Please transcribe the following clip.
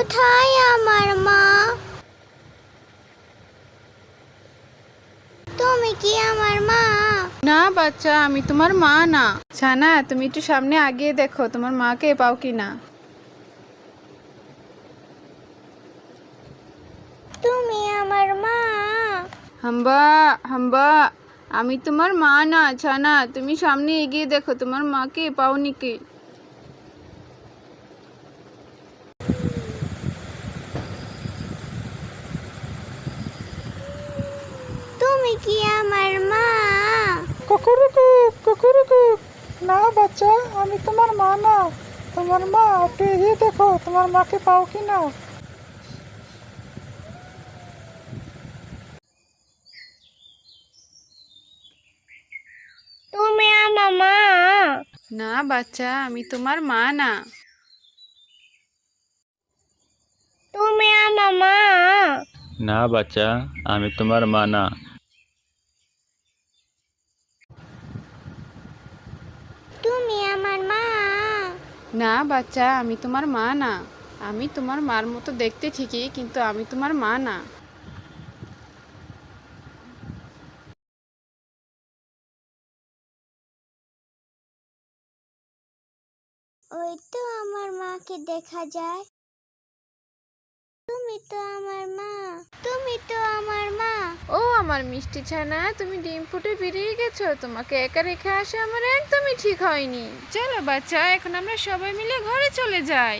কোথায় আমার মা? তুমি কি আমার মা? না বাচ্চা, আমি তোমার মা না। ছানা, তুমি একটু সামনে আগিয়ে দেখো তোমার মাকে পাও কিনা। তুমি আমার মা? হাম্বা, হাম্বা, আমি তোমার মা না। ছানা, তুমি সামনে এগিয়ে দেখো তোমার মাকে পাও নাকি। তুমি কি আমার মা? কুকুরুকু কুকুরুকু। না বাচ্চা, আমি তোমার মা না। তোমার মা, একটু এগিয়ে দেখো তোমার মাকে পাও কিনা। তুমি আমার মা? না বাচ্চা, আমি তোমার মা না। তুমি আমার মা? না বাচ্চা, আমি তোমার মা না। তুমি আমার মা? না বাচ্চা, আমি তোমার মা না। আমি তোমার মার মতো দেখতে ঠিকই, কিন্তু আমি তোমার মা না। ওই তো আমার মাকে দেখা যায়। তুমি তো আমার মা। তুমি তো আমার মা। ও আমার মিষ্টি ছানা, তুমি ডিম ফুটে বেরিয়ে গেছো। তোমাকে একা রেখে আসা আমার একদমই ঠিক হয়নি। চলো বাচ্চা, এখন আমরা সবাই মিলে ঘরে চলে যাই।